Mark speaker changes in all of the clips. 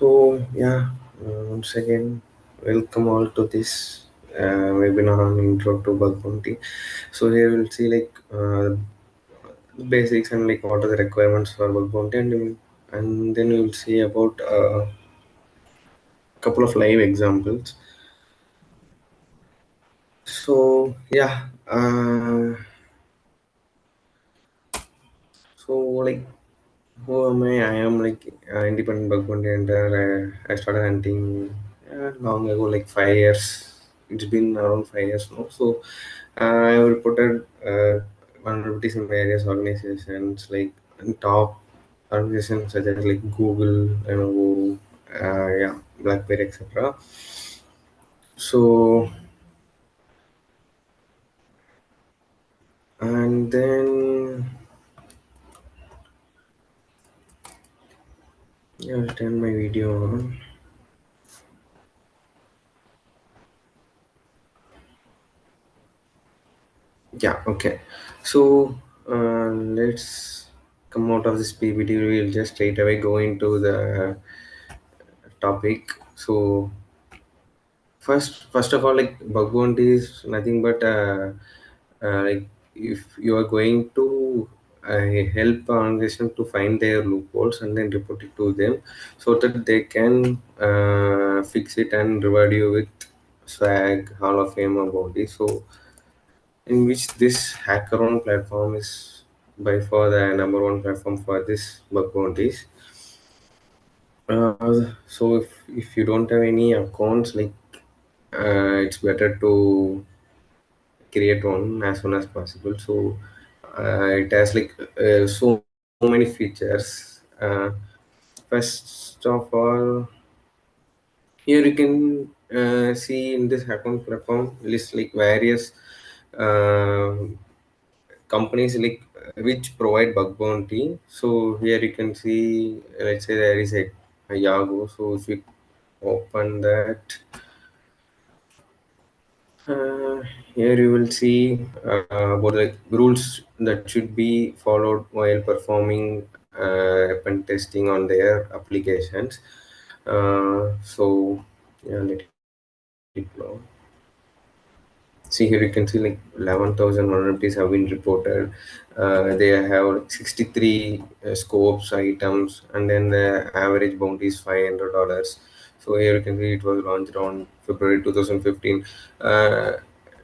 Speaker 1: So yeah, once again, welcome all to this webinar on intro to bug bounty. So here we'll see the basics and like what are the requirements for bug bounty, and then we will see about a couple of live examples. So yeah, so like who am I? I am like independent bug bounty hunter. I started hunting long ago, like 5 years. It's been around 5 years now. So I have reported vulnerabilities in various organizations, like top organizations such as like Google, yeah, BlackBerry, etc. So and then yeah, I'll turn my video on. Yeah, okay. So let's come out of this PPT. We'll just straight away go into the topic. So first of all, like bug bounty is nothing but like if you are going to help an organization to find their loopholes and then report it to them so that they can fix it and reward you with swag, Hall of Fame, or bounty. So in which this hackathon platform is by far the number one platform for this bug bounties. So if you don't have any accounts, like it's better to create one as soon as possible. So it has like so many features. First of all, here you can see in this account platform list like various uh, companies which provide bug bounty. So here you can see, let's say there is a Yahoo. So if you open that, uh, here you will see about the rules that should be followed while performing pen testing on their applications. So yeah, let it know. See here you can see like 11,000 vulnerabilities have been reported. They have like 63 scopes items, and then the average bounty is $500. So here you can see it was launched around February 2015.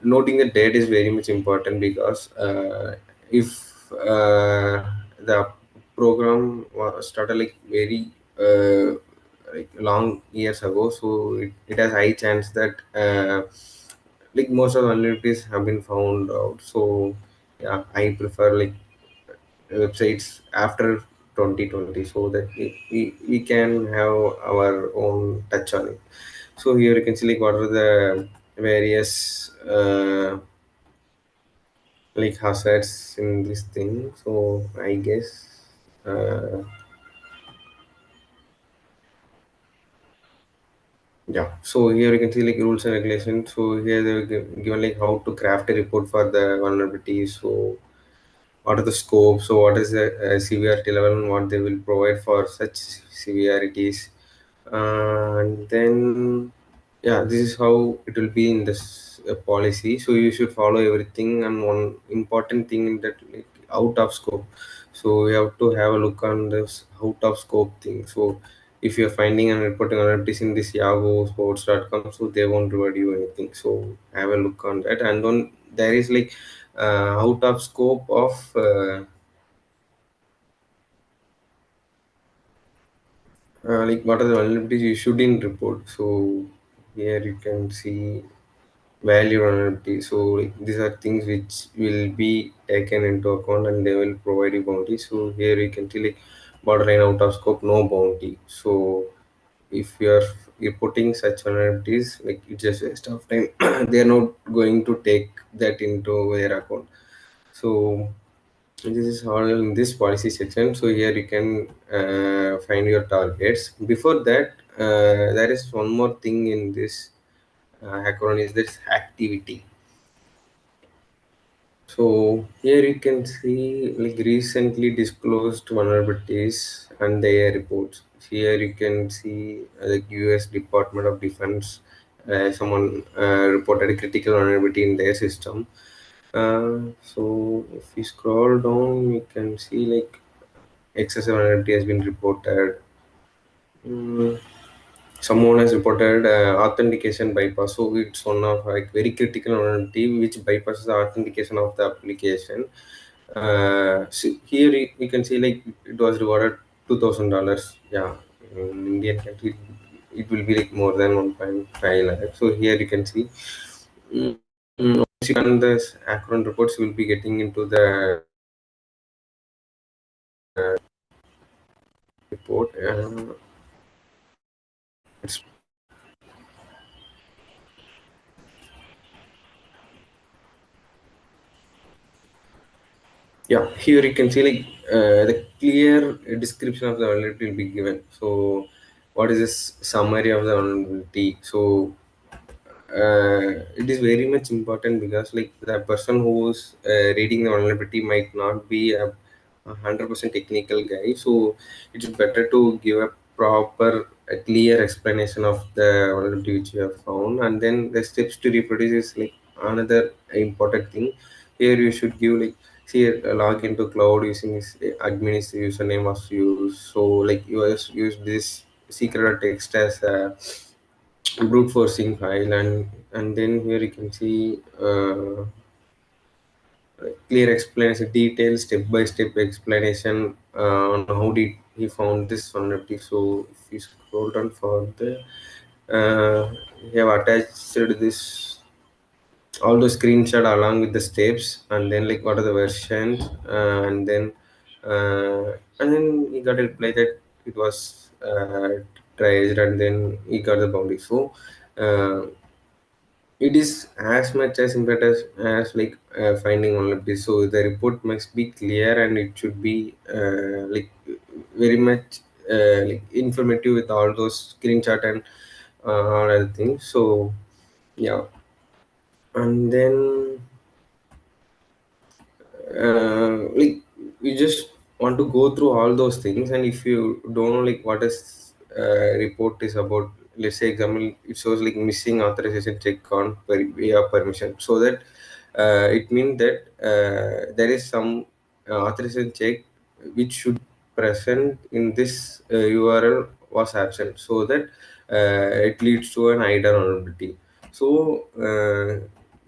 Speaker 1: Noting the date is very much important because if the program was started like very like long years ago, so it has high chance that like most of the vulnerabilities have been found out. So yeah, I prefer like websites after 2020 so that we can have our own touch on it. So here you can see like what are the various like hazards in this thing. So I guess yeah, so here you can see like rules and regulations. So here they will given like how to craft a report for the vulnerability. So what are the scopes? So what is the severity level and what they will provide for such severities? And then yeah, this is how it will be in this policy. So you should follow everything. And one important thing in that like out of scope. So we have to have a look on this out of scope thing. So if you're finding and reporting analytics in this Yahoo Sports.com, so they won't reward you anything. So have a look on that. And then there is like out of scope of like what are the vulnerabilities you shouldn't report. So here you can see value vulnerability. So like, these are things which will be taken into account and they will provide you bounty. So here you can see like borderline out of scope, no bounty. So if you're putting such vulnerabilities, like it's just waste of time. They are not going to take that into their account. So this is all in this policy section. So here you can find your targets. Before that, there is one more thing in this hackathon is this activity. So here you can see like recently disclosed vulnerabilities and their reports. Here you can see like US Department of Defense, someone reported a critical vulnerability in their system. So if we scroll down, you can see like excessive vulnerability has been reported. Mm, Someone has reported authentication bypass. So it's one of like very critical vulnerability which bypasses the authentication of the application. So here you can see like it was rewarded $2,000. Yeah, in Indian country it will be like more than 1.5 lakh. So here you can see. Mm, Once you run this Akron reports, you will be getting into the report. It's Yeah, here you can see like the clear description of the vulnerability will be given. So what is this summary of the vulnerability? So it is very much important because like the person who's reading the vulnerability might not be a 100% technical guy, so it's better to give a proper a clear explanation of the vulnerability which you have found, and then the steps to reproduce is like another important thing. Here you should give like, see, log into cloud using this admin username was used. So like you use this secret text as a brute forcing file, and then here you can see clear explanation, detailed step by step explanation on how did he found this vulnerability. So if you scroll down further, we have attached this all the screenshot along with the steps, and then like what are the versions, and then he got a reply that it was traced, and then he got the bounty. So uh, it is as much as important as like finding vulnerability. So the report must be clear, and it should be like very much like informative with all those screenshot and all other things. So yeah, and then like you just want to go through all those things, and if you don't know like what is report is about, let's say example it shows like missing authorization check on via permission, so that it means that there is some authorization check which should present in this URL was absent, so that it leads to an IDA vulnerability. So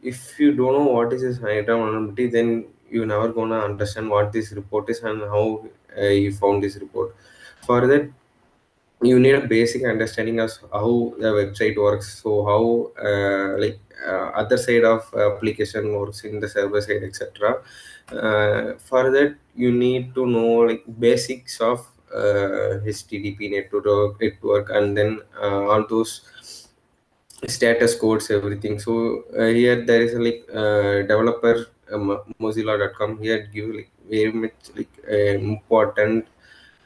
Speaker 1: if you don't know what is this IDA vulnerability, then you're never gonna understand what this report is and how you found this report. For that, you need a basic understanding of how the website works. So how other side of application works in the server side, etc. For that, you need to know like basics of HTTP network, and then all those status codes, everything. So here there is a like developer mozilla.com. Here it give like very much like important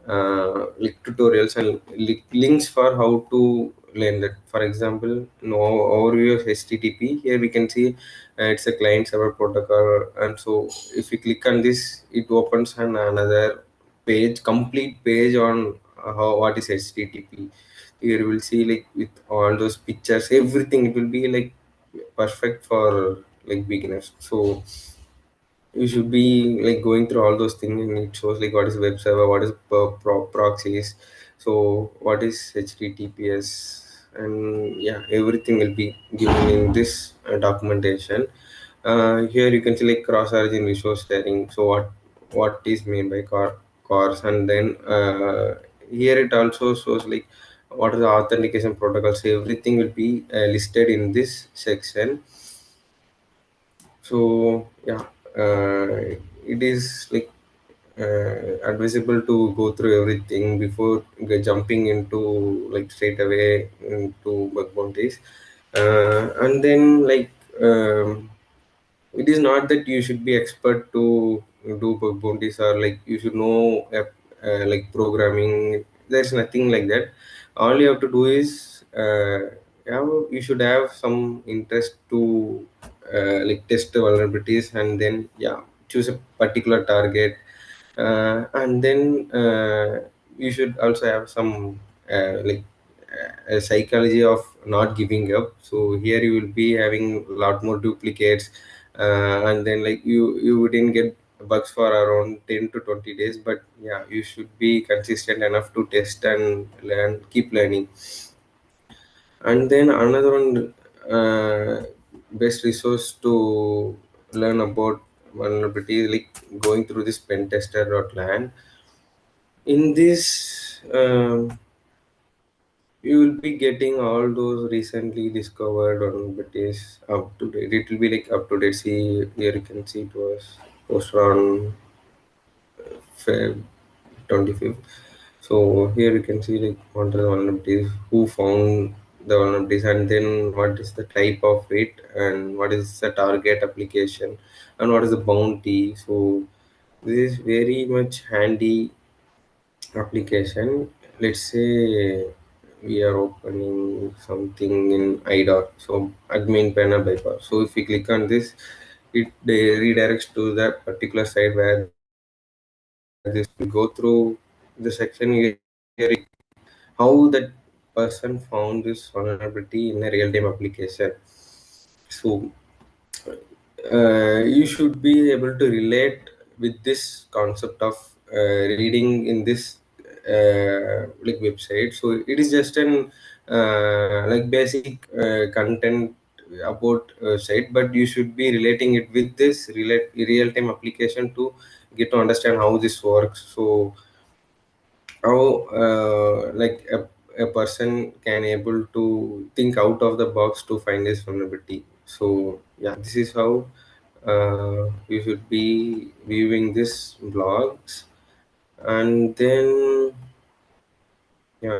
Speaker 1: like tutorials and links for how to learn that. For example, no overview of HTTP. Here we can see it's a client server protocol, and so if you click on this, it opens another page, complete page on how what is HTTP. Here you will see like with all those pictures, everything. It will be like perfect for like beginners. So you should be like going through all those things, and it shows like what is web server, what is proxies, so what is HTTPS, and yeah, everything will be given in this documentation. Here you can see like cross origin resource sharing. So what is meant by cars, and then here it also shows like what are the authentication protocols. Everything will be listed in this section. So yeah, it is like advisable to go through everything before jumping into like straight away into bug bounties. And then like it is not that you should be expert to do bug bounties, or like you should know like programming. There's nothing like that. All you have to do is you should have some interest to like test the vulnerabilities, and then yeah, choose a particular target, and then you should also have some like a psychology of not giving up. So here you will be having a lot more duplicates, and then like you wouldn't get bugs for around 10 to 20 days, but yeah, you should be consistent enough to test and learn, keep learning. And then another one, best resource to learn about vulnerability, like going through this pentester.land. In this, you will be getting all those recently discovered vulnerabilities up to date. It will be like up to date. See here, you can see it was posted on Feb 25th. So here you can see like what are the vulnerabilities, who found the vulnerabilities, and then what is the type of it, and what is the target application, and what is the bounty. So this is very much handy application. Let's say we are opening something in IDOT, so admin panel bypass. So if we click on this, it redirects to that particular site where this will go through the section here, how that person found this vulnerability in a real-time application. So you should be able to relate with this concept of reading in this like website. So it is just an like basic content about site, but you should be relating it with this real-time application to get to understand how this works. So how like a person can able to think out of the box to find this vulnerability. So yeah, this is how you should be viewing this blogs. And then yeah,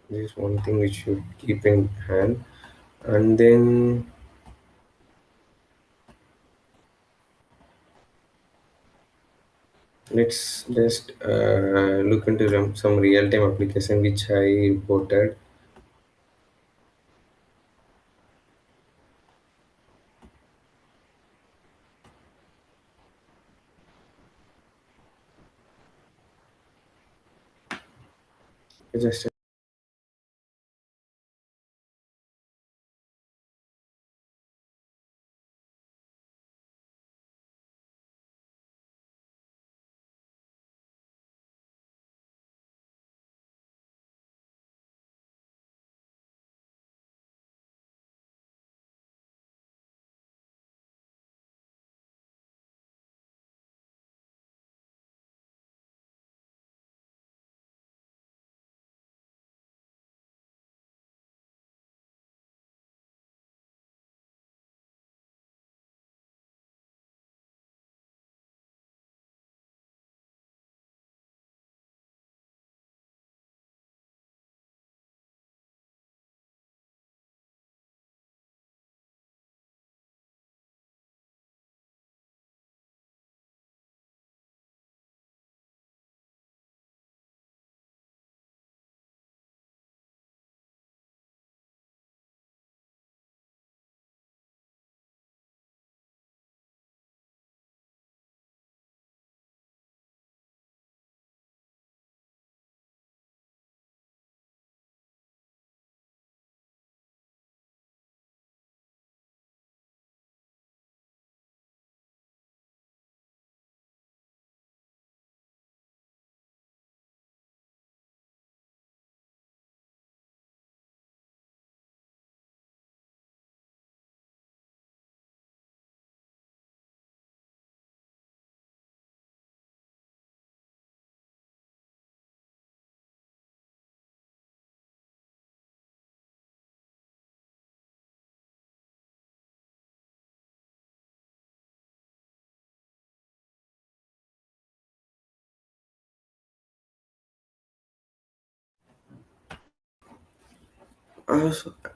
Speaker 1: this is one thing which you keep in hand. And then let's just look into some real-time application which I reported. Just so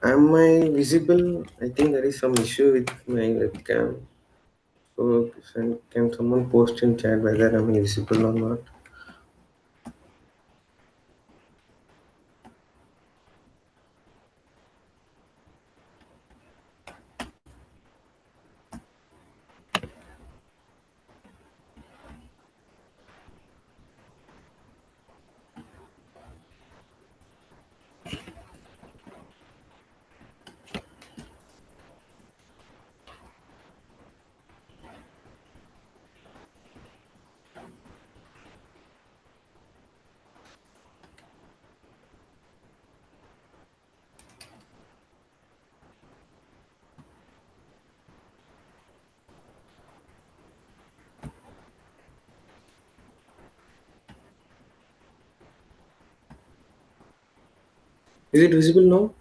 Speaker 1: am I visible? I think there is some issue with my webcam. So can someone post in chat whether I'm visible or not? Is it visible now?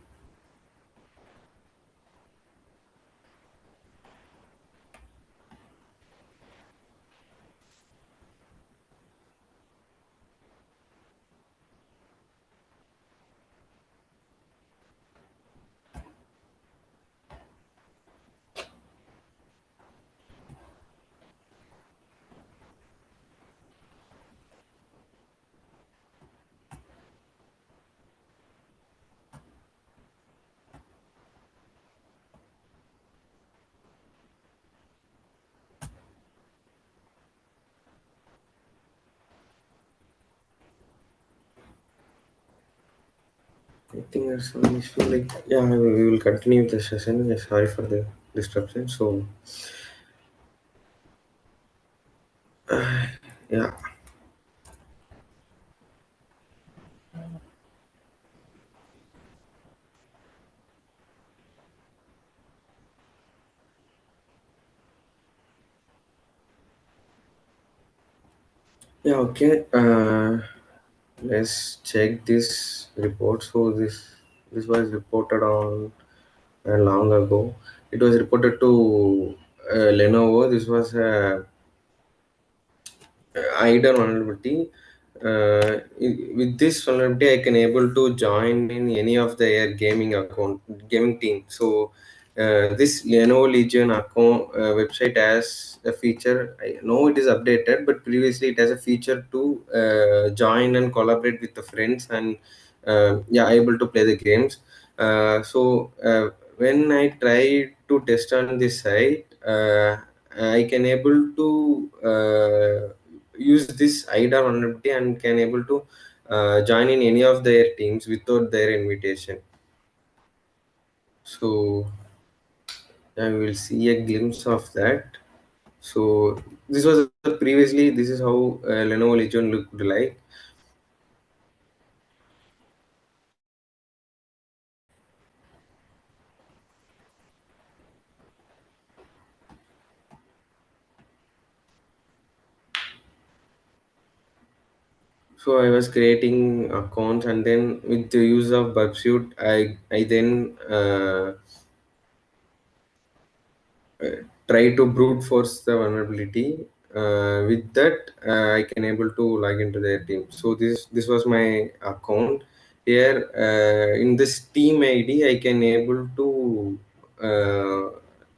Speaker 1: I think there's some issue. Like, yeah, we will continue the session. Yeah, sorry for the disruption. So, yeah, yeah, okay. Let's check this report. So this was reported on long ago. It was reported to Lenovo. This was a IDA vulnerability. With this vulnerability, I can able to join in any of their gaming team. So this Lenovo Legion account website has a feature. I know it is updated, but previously it has a feature to join and collaborate with the friends and yeah, able to play the games. When I try to test on this site, I can able to use this IDA vulnerability and can able to join in any of their teams without their invitation. So I will see a glimpse of that. So this was previously. This is how Lenovo Legion looked like. So I was creating accounts, and then with the use of Bubsuit, I then try to brute force the vulnerability. With that, I can able to log into their team. So this was my account. Here in this team ID, I can able to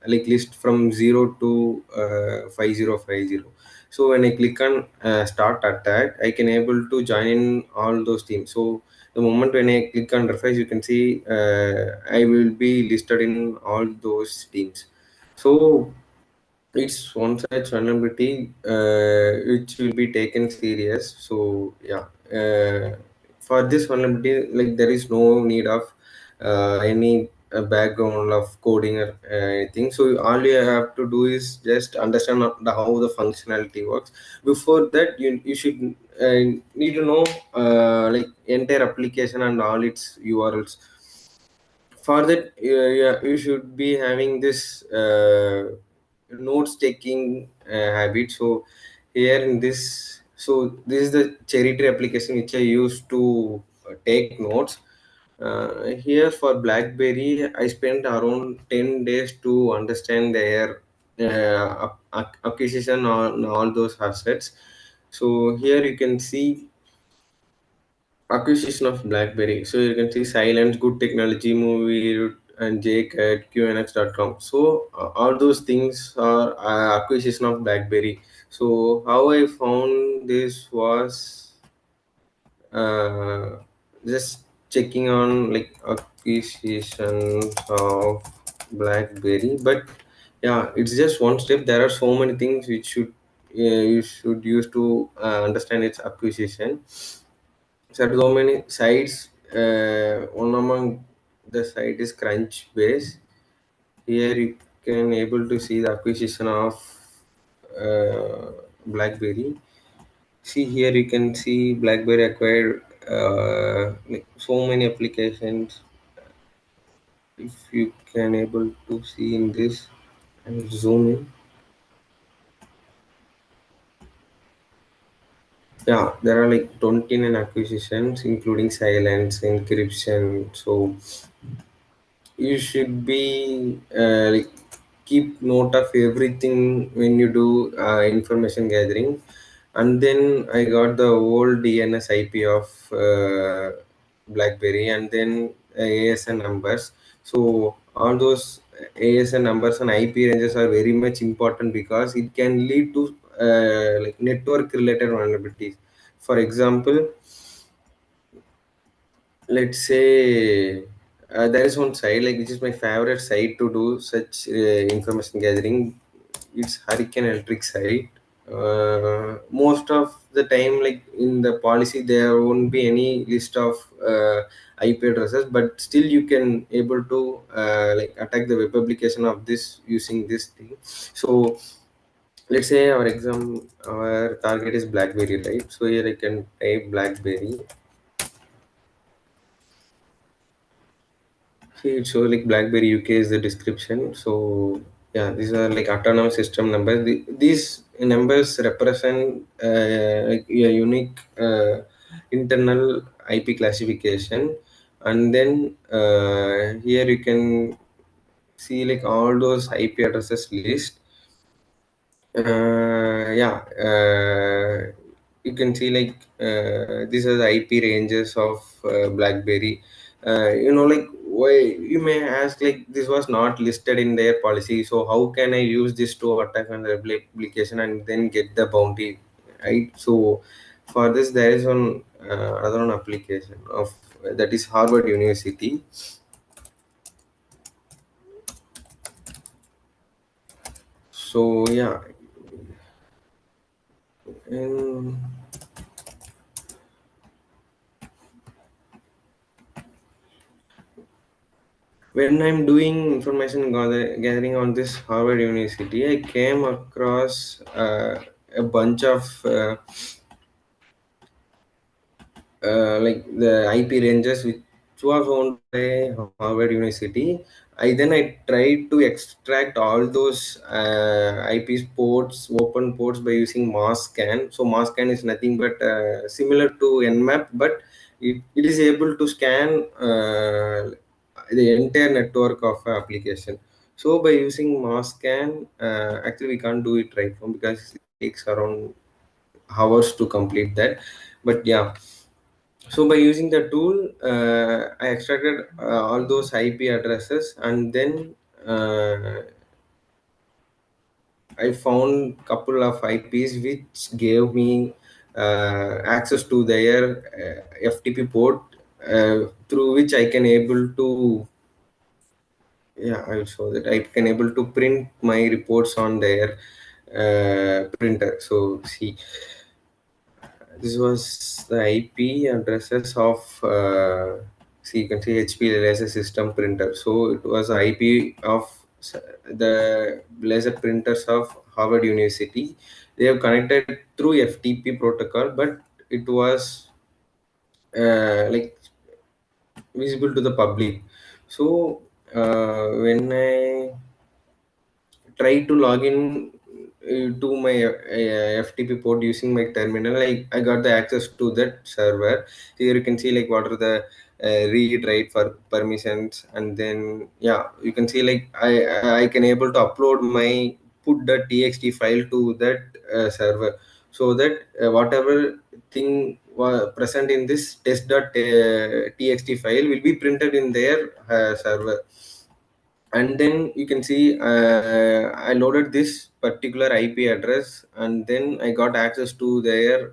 Speaker 1: like list from 0 to 5050. So when I click on start attack, I can able to join in all those teams. So the moment when I click on refresh, you can see I will be listed in all those teams. So it's one such vulnerability which will be taken serious. So yeah, for this vulnerability, like there is no need of any background of coding or anything. So all you have to do is just understand how the functionality works. Before that, you should need to know like entire application and all its URLs. For that yeah, you should be having this notes taking habit. So here in this, so this is the cherry tree application which I use to take notes. Here for BlackBerry, I spent around 10 days to understand their acquisition on all those assets. So here you can see acquisition of BlackBerry. So you can see Silence, Good Technology, Movie, and JCat, QNX.com. So all those things are acquisition of BlackBerry. So how I found this was uh, just checking on like acquisitions of BlackBerry. But yeah, it's just one step. There are so many things which you should use to understand its acquisition. So so many sites. One among the site is Crunchbase. Here you can able to see the acquisition of BlackBerry. See here you can see BlackBerry acquired like so many applications. If you can able to see in this and zoom in. Yeah, there are like 29 acquisitions, including silence, encryption. So you should be like keep note of everything when you do information gathering. And then I got the old DNS IP of BlackBerry, and then ASN numbers. So all those ASN numbers and IP ranges are very much important because it can lead to like network related vulnerabilities. For example, let's say there is one site like which is my favorite site to do such information gathering. It's hurricane electric site. Most of the time, like in the policy there won't be any list of IP addresses, but still you can able to like attack the web application of this using this thing. So let's say our target is BlackBerry, right? So here I can type BlackBerry. See, it shows like BlackBerry UK is the description. So yeah, these are like autonomous system numbers. These numbers represent like a unique internal IP classification, and then here you can see like all those IP addresses list. Yeah, you can see like these are the IP ranges of BlackBerry. Like why you may ask like this was not listed in their policy. So how can I use this to attack on the application and then get the bounty, right? So for this there is one another one application of that is Harvard University. So yeah, and when I'm doing information gathering on this Harvard University, I came across a bunch of like the IP ranges which was owned by Harvard University. I tried to extract all those IP ports, open ports by using mass scan. So mass scan is nothing but similar to Nmap, but it is able to scan the entire network of application. So by using mass scan, actually we can't do it right now because it takes around hours to complete that. But yeah, so by using the tool, I extracted all those IP addresses, and then I found couple of IPs which gave me access to their FTP port, through which I can able to, yeah, I will show that I can able to print my reports on their printer. So see, this was the IP addresses of see, you can see HP laser system printer. So it was IP of the laser printers of Harvard University. They have connected through FTP protocol, but it was like visible to the public. So when I try to log in to my FTP port using my terminal. I got the access to that server. Here you can see like what are the read write for permissions, and then yeah, you can see like I can able to upload my put the txt file to that server, so that whatever thing present in this test.txt file will be printed in their server. And then you can see I loaded this particular IP address, and then I got access to their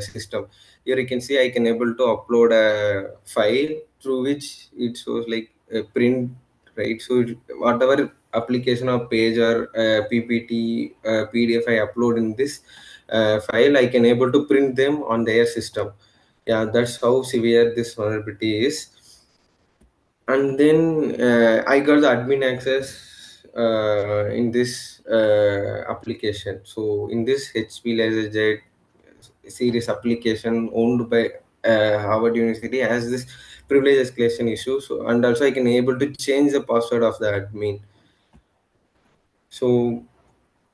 Speaker 1: system. Here you can see I can able to upload a file through which it shows like a print, right? So whatever application or page or PPT PDF I upload in this file, I can able to print them on their system. Yeah, that's how severe this vulnerability is. And then I got the admin access in this application. So in this HP LaserJet series application owned by Harvard University has this privilege escalation issue. So and also I can able to change the password of the admin. So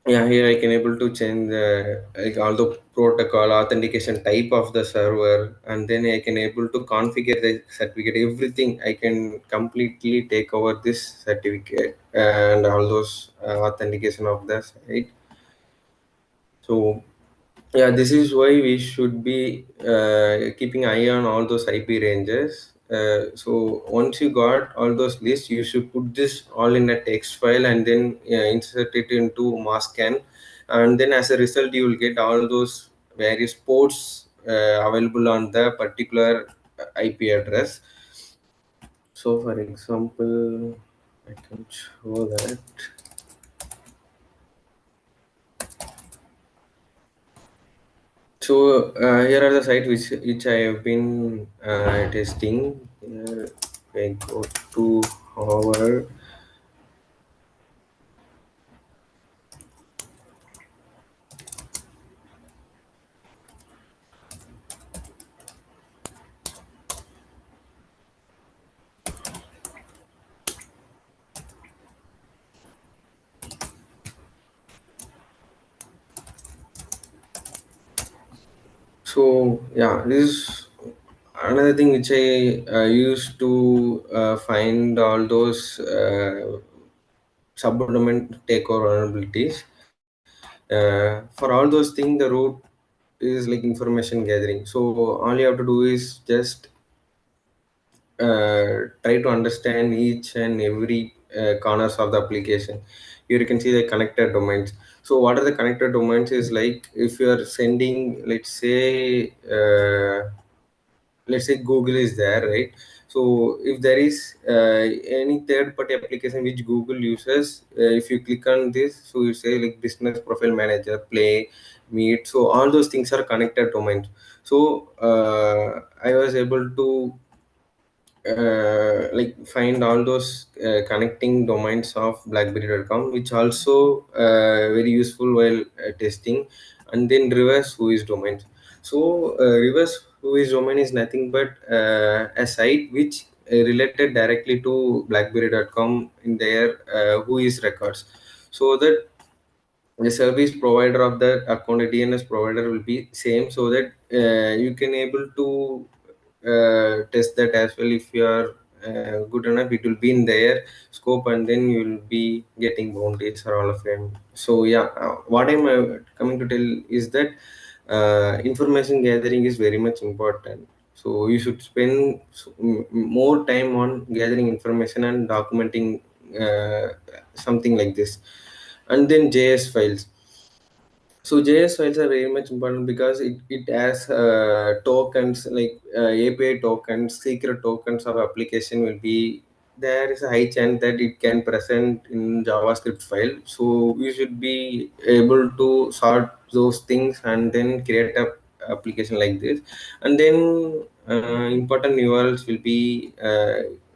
Speaker 1: Yeah, here I can able to change the like all the protocol authentication type of the server, and then I can able to configure the certificate, everything. I can completely take over this certificate and all those authentication of the site. So yeah, this is why we should be keeping eye on all those IP ranges. So once you got all those lists, you should put this all in a text file and then insert it into masscan, and then as a result, you will get all those various ports available on the particular IP address. So, for example, I can show that. So here are the sites which I have been testing. Here I go to our. So yeah, this is another thing which I used to find all those subdomain takeover vulnerabilities. For all those things, the root is like information gathering. So all you have to do is just try to understand each and every corners of the application. Here you can see the connected domains. So what are the connected domains is like if you are sending, let's say Google is there, right? So if there is any third party application which Google uses, if you click on this, so you say like business profile manager, play, meet, so all those things are connected domains. So I was able to like find all those connecting domains of blackberry.com, which also very useful while testing. And then reverse whois domains. So reverse whois domain is nothing but a site which related directly to blackberry.com in their whois records, so that the service provider of the account, the DNS provider will be same, so that you can able to test that as well. If you are good enough, it will be in their scope, and then you will be getting bounties or all of them. So yeah, what I'm coming to tell is that information gathering is very much important. So you should spend more time on gathering information and documenting something like this. And then JS files. So JS files are very much important because it has tokens like API tokens, secret tokens of application will be there is a high chance that it can present in JavaScript file. So you should be able to sort those things and then create a application like this. And then important URLs will be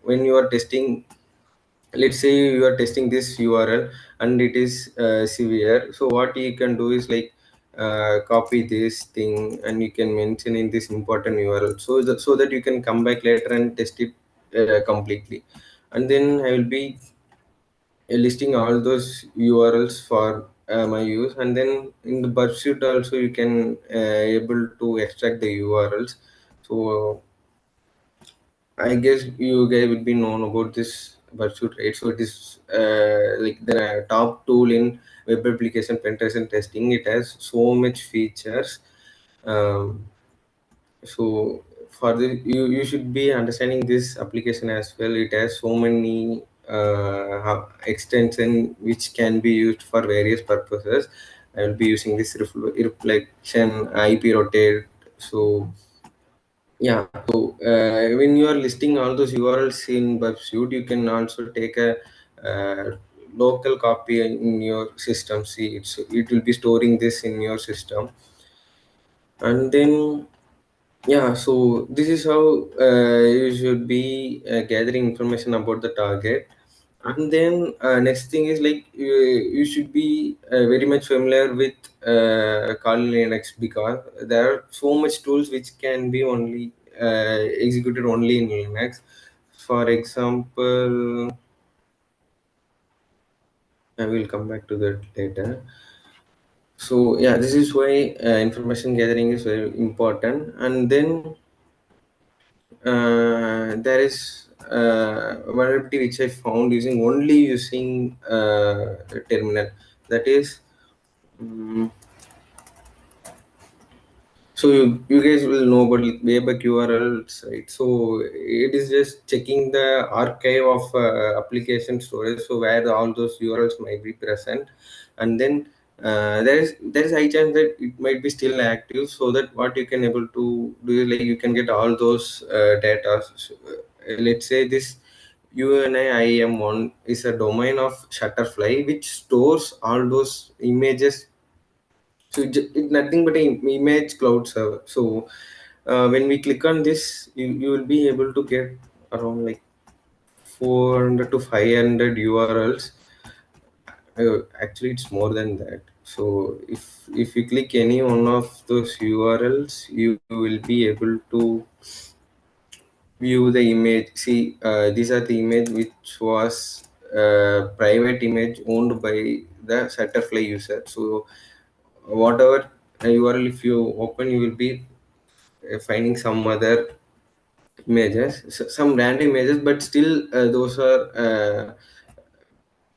Speaker 1: when you are testing. Let's say you are testing this URL and it is severe, so what you can do is like copy this thing and you can mention in this important URL, so that you can come back later and test it completely. And then I will be listing all those URLs for my use, and then in the pursuit also you can able to extract the URLs. So I guess you guys will be known about this Pursuit, right? So it is like the top tool in web application penetration testing. It has so much features. Um, so for the you should be understanding this application as well. It has so many extension which can be used for various purposes. I will be using this reflection, IP rotate. So yeah, so when you are listing all those URLs in Websuite, you can also take a local copy in your system. See, it will be storing this in your system, and then yeah. So this is how you should be gathering information about the target. And then next thing is like you should be very much familiar with Kali Linux, because there are so much tools which can be only executed only in Linux. For example, I will come back to that later. So yeah, this is why information gathering is very important. And then there is vulnerability which I found using a terminal. That is, mm, so you guys will know about Wayback URLs, right? So it is just checking the archive of application storage, so where all those URLs might be present, and then there is high chance that it might be still active. So that what you can able to do is like you can get all those data. So, let's say this UNIIM1 is a domain of Shutterfly, which stores all those images. So it's nothing but an image cloud server. So when we click on this, you will be able to get around like 400 to 500 URLs. Actually, it's more than that. So if you click any one of those URLs, you will be able to view the image. See, these are the image which was private image owned by the Shutterfly user. So whatever URL if you open, you will be finding some other images, some random images, but still those are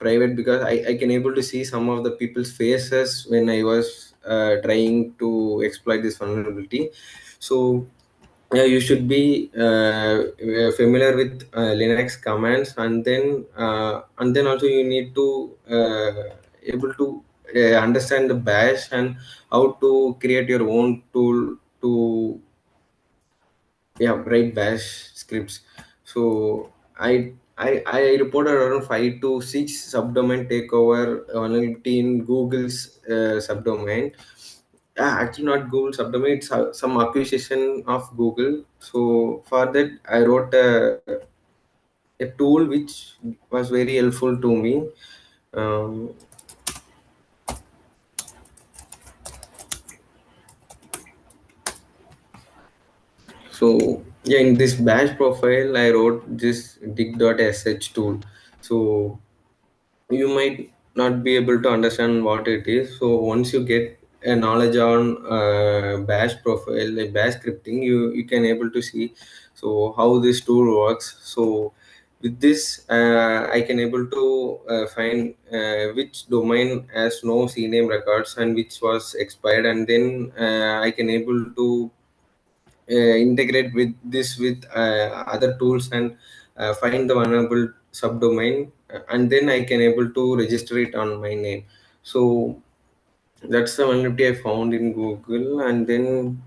Speaker 1: private, because I can able to see some of the people's faces when I was trying to exploit this vulnerability. So yeah, you should be familiar with Linux commands, and then also you need to able to understand the bash and how to create your own tool to yeah write bash scripts. So I reported around 5 to 6 subdomain takeover vulnerability in Google's subdomain. Actually not Google subdomain, it's some acquisition of Google. So for that I wrote a tool which was very helpful to me. um, so yeah, in this bash profile I wrote this dig.sh tool. So you might not be able to understand what it is. So once you get a knowledge on bash profile, like bash scripting, you can able to see so how this tool works. So with this I can able to find which domain has no CNAME records and which was expired, and then I can able to integrate with this with other tools and find the vulnerable subdomain, and then I can able to register it on my name. So that's the vulnerability I found in Google. And then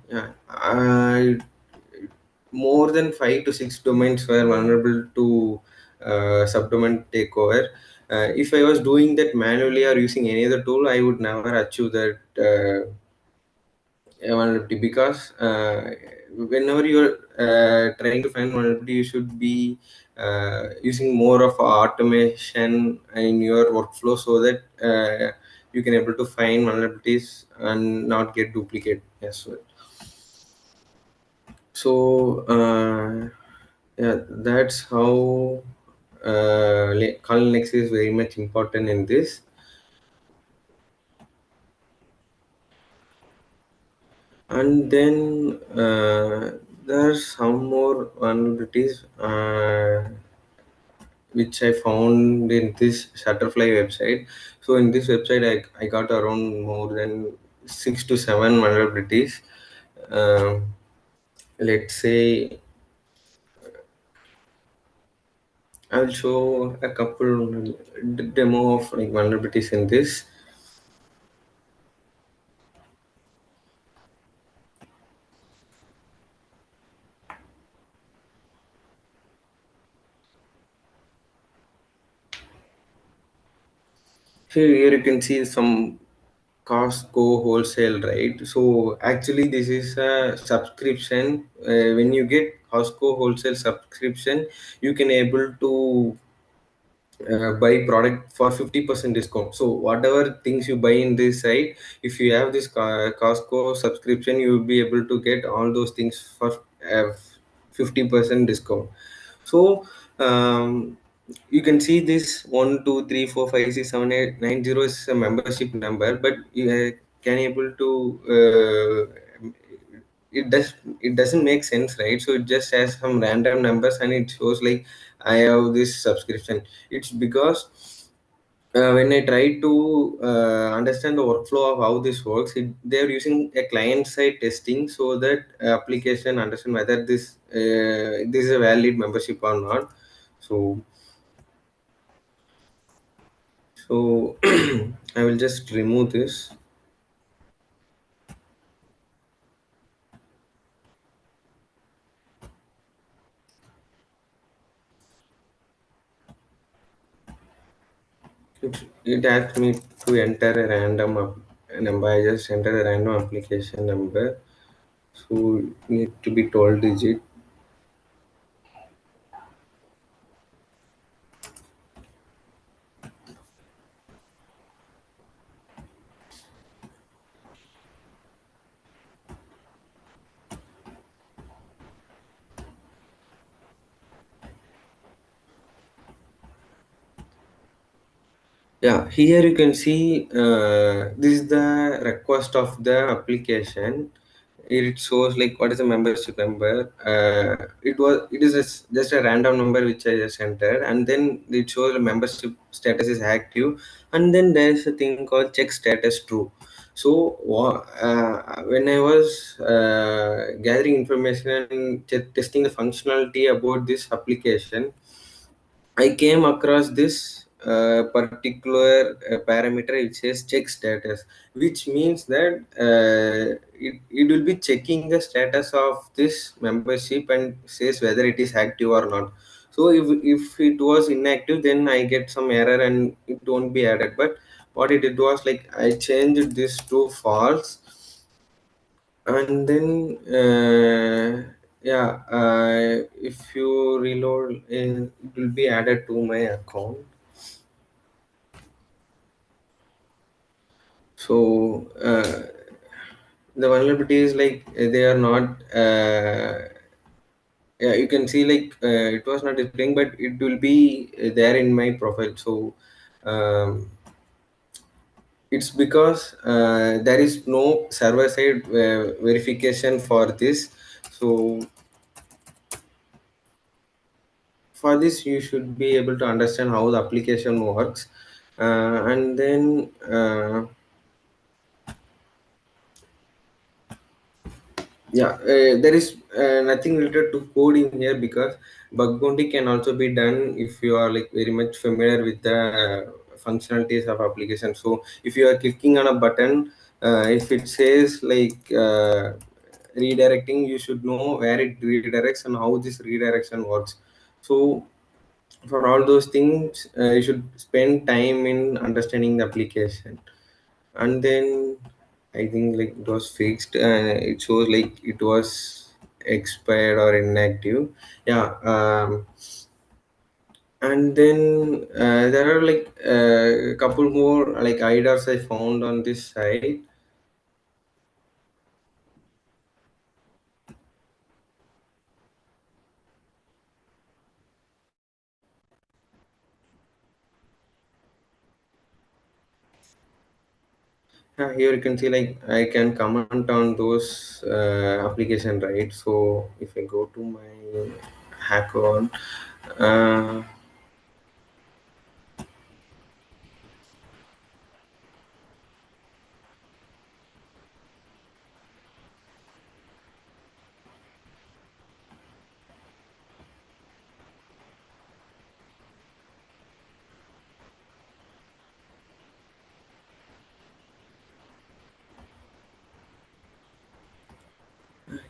Speaker 1: more than 5 to 6 domains were vulnerable to subdomain takeover. If I was doing that manually or using any other tool, I would never achieve that vulnerability, because whenever you're trying to find vulnerability, you should be using more of automation in your workflow, so that you can able to find vulnerabilities and not get duplicate as well. So yeah, that's how Kali Linux is very much important in this. And then there's some more vulnerabilities which I found in this Shutterfly website. So in this website, I got around more than 6 to 7 vulnerabilities. Um, let's say I'll show a couple demo of like vulnerabilities in this. Here you can see some Costco wholesale, right? So actually, this is a subscription. When you get Costco wholesale subscription, you can able to buy product for 50% discount. So whatever things you buy in this site, if you have this Costco subscription, you will be able to get all those things for 50% discount. So you can see this 1 2 3 4 5 6 7 8 9 0 is a membership number, but can able to it does it doesn't make sense, right? So it just has some random numbers and it shows like I have this subscription. It's because when I try to understand the workflow of how this works, they're using a client-side testing so that application understand whether this is a valid membership or not. So so I will just remove this. It asked me to enter a random number. I just enter a random application number. So need to be 12 digit. Yeah, here you can see this is the request of the application. It shows like what is the membership number. It is just a random number which I just entered, and then it shows the membership status is active, and then there is a thing called check status true. So when I was gathering information and testing the functionality about this application, I came across this particular parameter which says check status, which means that it will be checking the status of this membership and says whether it is active or not. So if it was inactive, then I get some error and it won't be added. But what it did was like I changed this to false, and then yeah, if you reload it will be added to my account. So the vulnerability is like they are not yeah, you can see like it was not displaying, but it will be there in my profile. So um, it's because there is no server side verification for this. So for this you should be able to understand how the application works, and then yeah, there is nothing related to coding here because bug bounty can also be done if you are like very much familiar with the functionalities of application. So if you are clicking on a button, if it says like redirecting, you should know where it redirects and how this redirection works. So for all those things you should spend time in understanding the application. And then I think like it was fixed and it shows like it was expired or inactive. Yeah. And then there are like a couple more like IDAs I found on this site. Here you can see like I can comment on those application, right? So if I go to my hacker, uh,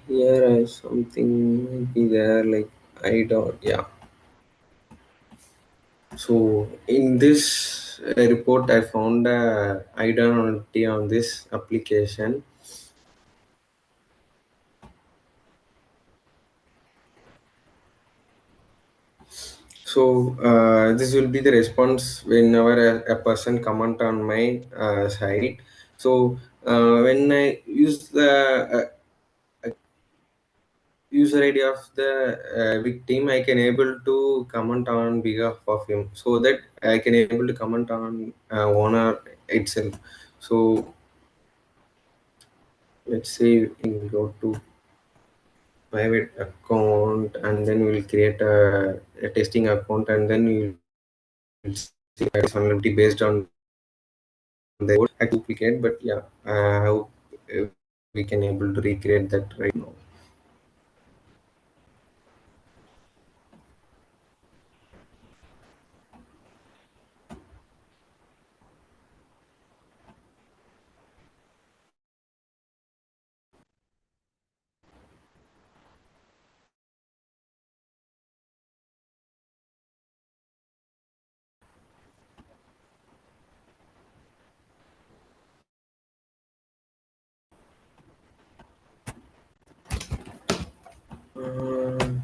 Speaker 1: here I have something maybe there like I dot, yeah. So in this report, I found a identity on this application. So this will be the response whenever a person comment on my site. So when I use the user ID of the victim, I can able to comment on behalf of him, so that I can able to comment on owner itself. So let's say you can go to private account, and then we'll create a testing account, and then we will see that vulnerability based on the code. I duplicate, but yeah, how we can able to recreate that right now. Um,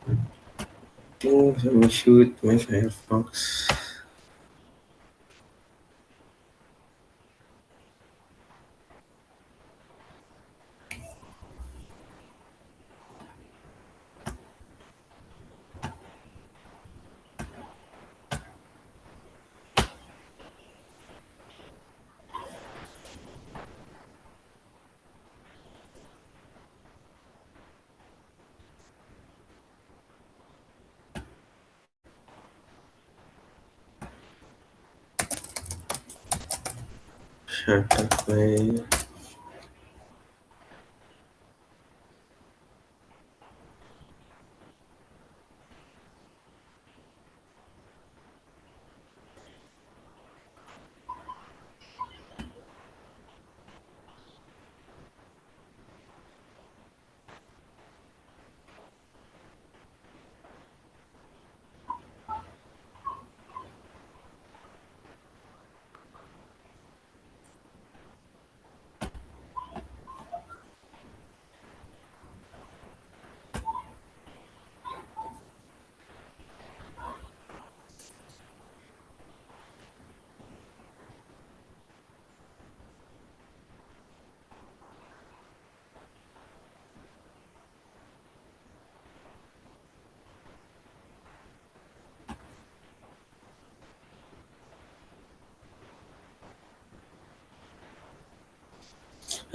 Speaker 1: I think some issue with my Firefox. Shut up, my.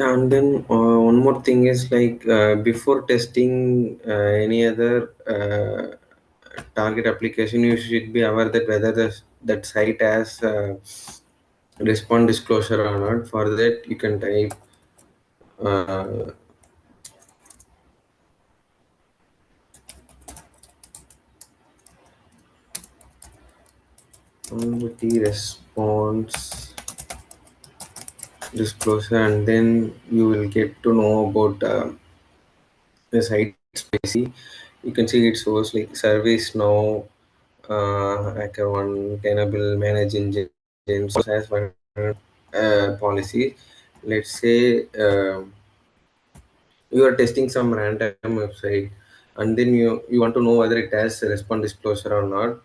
Speaker 1: And then one more thing is like before testing any other target application, you should be aware that whether that site has response disclosure or not. For that, you can type uh, vulnerability response disclosure, and then you will get to know about the site space. You can see it shows like service now, hacker one, tenable, manage engine, so has one policy. Let's say you are testing some random website, and then you want to know whether it has a response disclosure or not.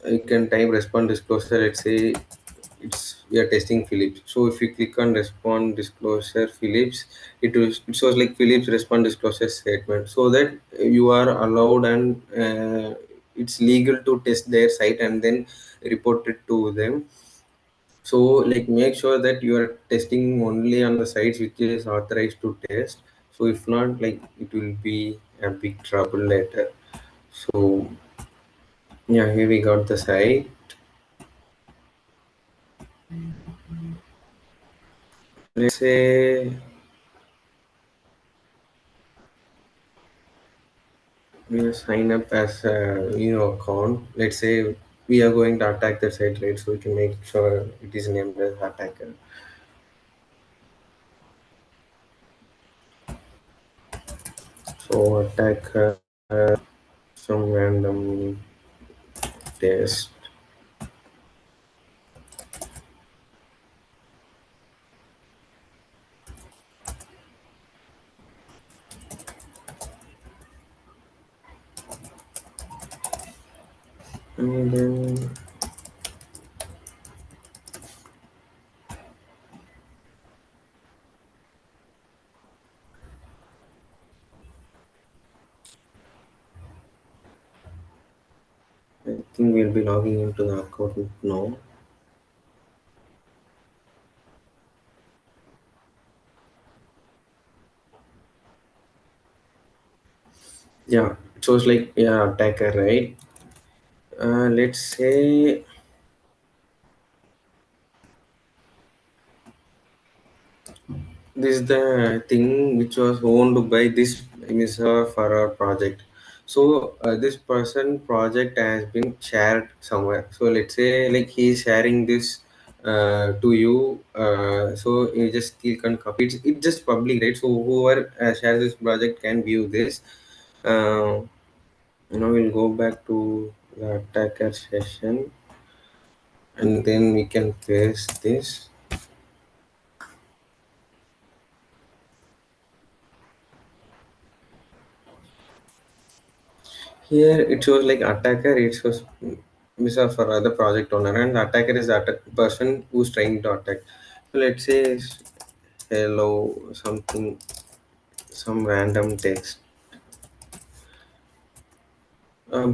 Speaker 1: You can type response disclosure. Let's say we are testing Philips. So if you click on response disclosure Philips, it shows like Philips response disclosure statement, so that you are allowed, and it's legal to test their site and then report it to them. So like make sure that you are testing only on the sites which is authorized to test. So if not, like it will be a big trouble later. So yeah, here we got the site. Let's say we sign up as a new account. Let's say we are going to attack the site, right? So we can make sure it is named as attacker. So attacker, some random test, and then think we'll be logging into the account now. Yeah, it shows like, yeah, attacker, right? Let's say this is the thing which was owned by this Misa for our project. So this person project has been shared somewhere. So let's say like he's sharing this to you. So you just click on copy. It's just public, right? So whoever shares this project can view this. Uh, we'll go back to the attacker session, and then we can paste this. Here it shows like attacker, it shows Misa for other project owner, and the attacker is the person who's trying to attack. So let's say hello something, some random text.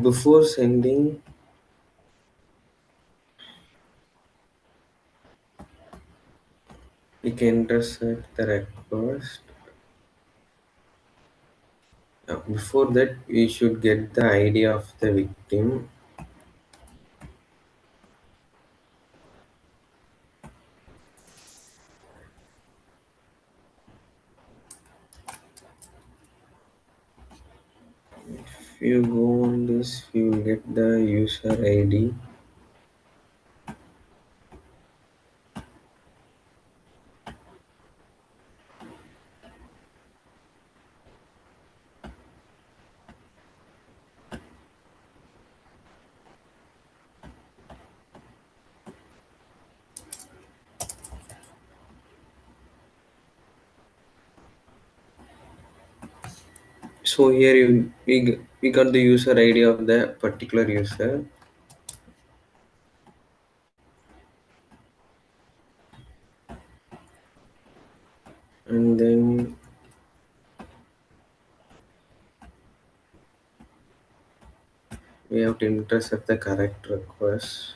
Speaker 1: Before sending, we can intercept the request. Before that, we should get the ID of the victim. If you go on this, you will get the user ID. So here we got the user ID of the particular user, and then we have to intercept the correct request.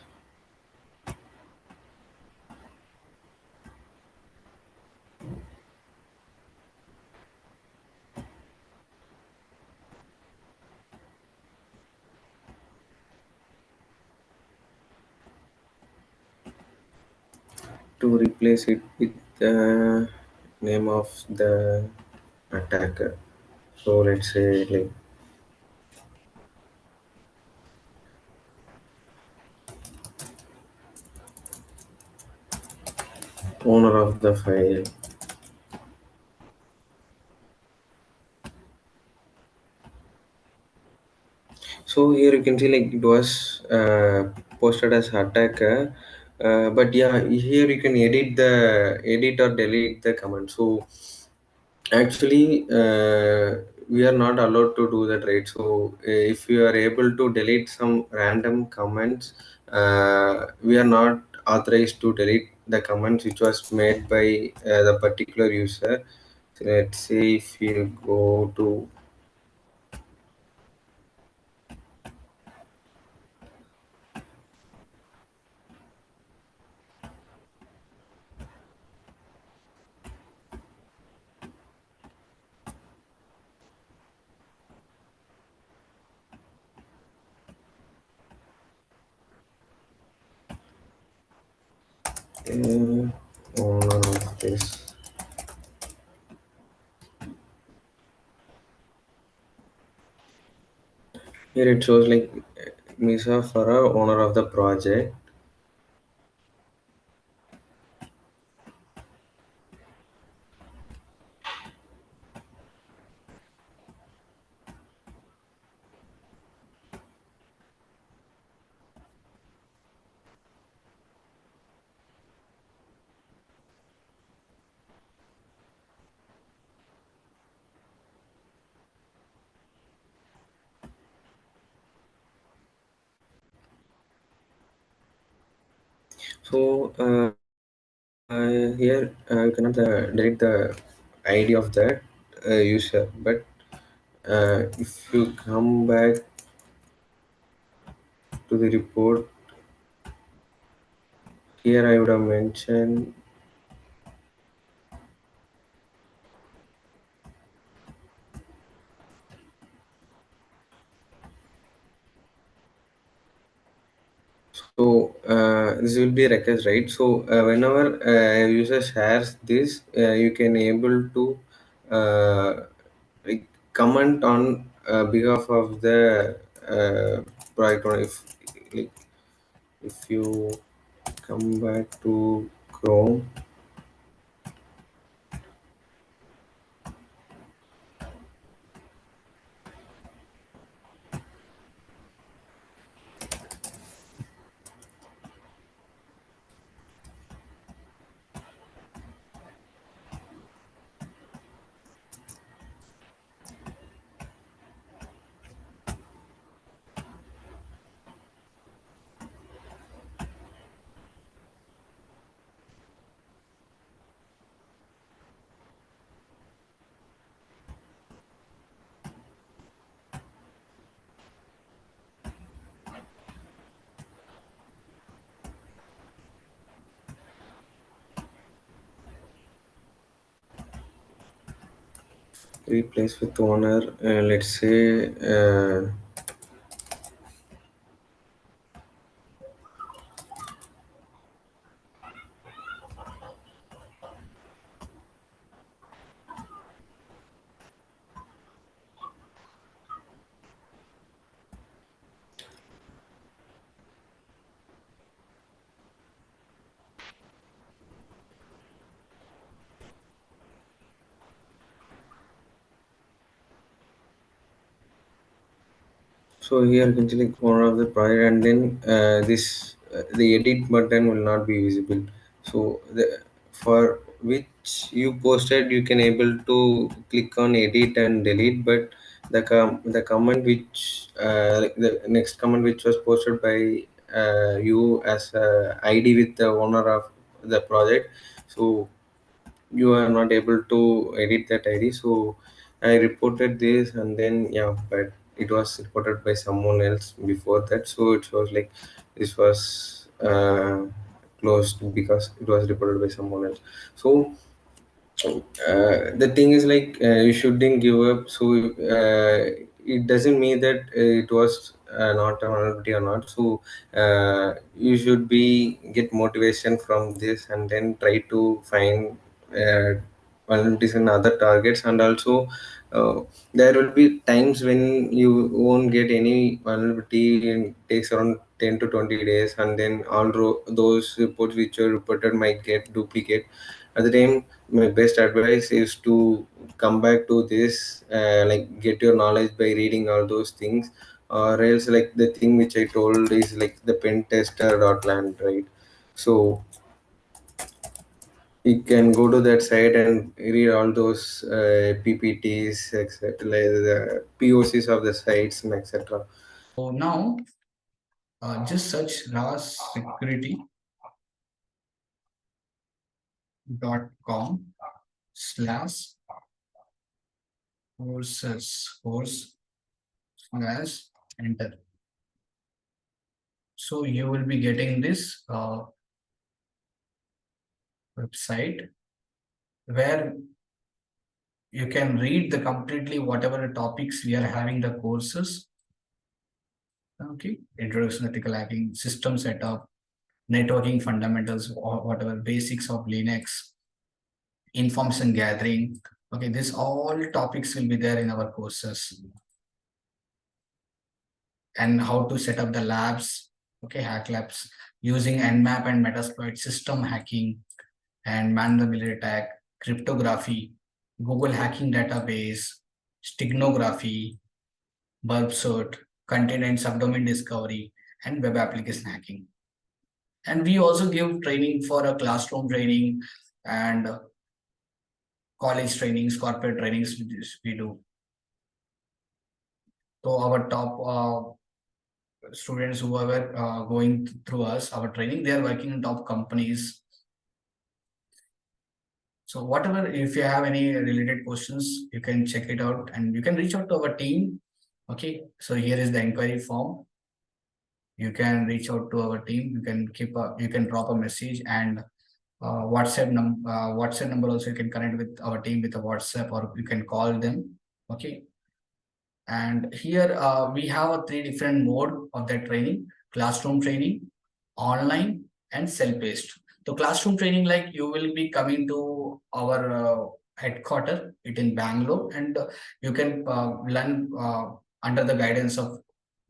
Speaker 1: To replace it with the name of the attacker. So let's say like owner of the file. So here you can see like it was posted as attacker, but yeah, here you can edit or delete the command. So actually, we are not allowed to do that, right? So, if you are able to delete some random comments, we are not authorized to delete the comments which was made by the particular user. So, let's say if you go to owner of this, here it shows like Misa Farah, owner of the project. So, here you cannot delete the ID of that user, but if you come back to the report, here I would have mentioned. So this will be request, right? So whenever a user shares this, you can able to like comment on behalf of the project owner. Like, if you come back to Chrome, replace with owner. Let's say. So here you can select one of the project, and then this the edit button will not be visible. So for which you posted, you can able to click on edit and delete, but the comment which like the next comment which was posted by you as a ID with the owner of the project, so you are not able to edit that ID. So I reported this, and then yeah, but it was reported by someone else before that. So it was like this was closed because it was reported by someone else. So the thing is like you shouldn't give up. So it doesn't mean that it was not a vulnerability or not. So you should be get motivation from this, and then try to find vulnerabilities in other targets. And also uh, there will be times when you won't get any vulnerability, and takes around 10 to 20 days, and then those reports which are reported might get duplicate. At the time, my best advice is to come back to this, like get your knowledge by reading all those things, or else like the thing which I told is like the pentester.land, right? So you can go to that site and read all those PPTs, etc., like the POCs of the sites and etc.
Speaker 2: So now just search razzsecurity.com slash course slash enter. So you will be getting this website where you can read the completely whatever topics we are having the courses. Okay, introduction to ethical hacking, system setup, networking fundamentals, or whatever basics of Linux, information gathering. Okay, this all topics will be there in our courses, and how to set up the labs. Okay, hack labs using Nmap and Metasploit, system hacking and man the middle attack, cryptography, Google hacking database, steganography, burp cert, content and subdomain discovery, and web application hacking. And we also give training for a classroom training and college trainings, corporate trainings we do. So our top students who are going through us, our training, they are working in top companies. So whatever, if you have any related questions, you can check it out and you can reach out to our team. Okay, so here is the inquiry form. you can reach out to our team. You can drop a message, and WhatsApp number also, you can connect with our team with a WhatsApp, or you can call them. Okay. And here we have a three different mode of that training: classroom training, online, and self-paced. So classroom training, like you will be coming to our headquarter, it in Bangalore, and you can learn under the guidance of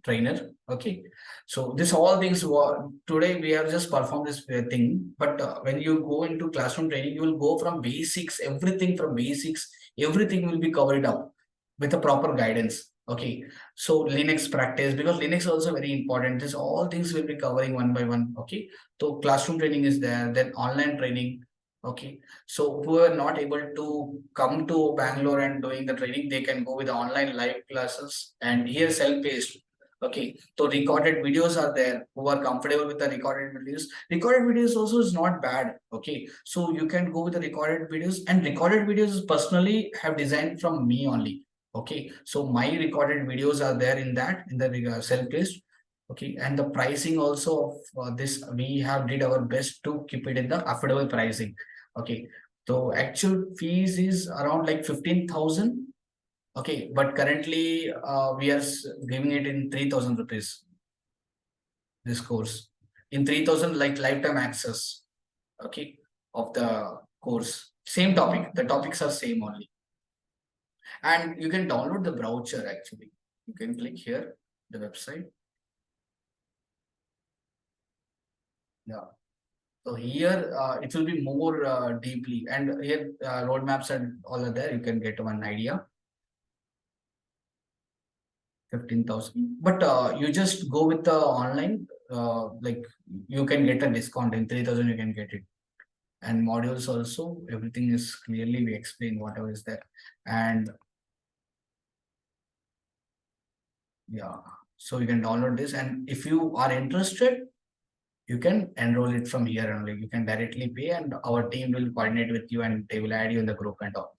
Speaker 2: trainer. Okay. So this all things today we have just performed this thing, but when you go into classroom training, you will go from basics, everything from basics, everything will be covered up with a proper guidance. Okay. So Linux practice, because Linux is also very important. This all things will be covering one by one. Okay. So classroom training is there, then online training. Okay. So who are not able to come to Bangalore and doing the training, they can go with the online live classes, and here self-paced. Okay, so recorded videos are there. Who are comfortable with the recorded videos? Recorded videos also is not bad. Okay, so you can go with the recorded videos, and recorded videos personally have designed from me only. Okay, so my recorded videos are there in that, in the self-paced. Okay, and the pricing also of this, we have did our best to keep it in the affordable pricing. Okay, so actual fees is around like 15,000. Okay, but currently we are giving it in 3,000 rupees, this course. In 3,000, like lifetime access, okay, of the course. Same topic, the topics are same only. And you can download the brochure actually. You can click here, the website. Yeah. So here it will be more deeply, and here roadmaps and all are there. You can get one idea. 15,000, but you just go with the online, like you can get a discount in 3,000, you can get it. And modules also, everything is clearly we explain whatever is there. And yeah, so you can download this, and if you are interested, you can enroll it from here only. You can directly pay, and our team will coordinate with you, and they will add you in the group and all.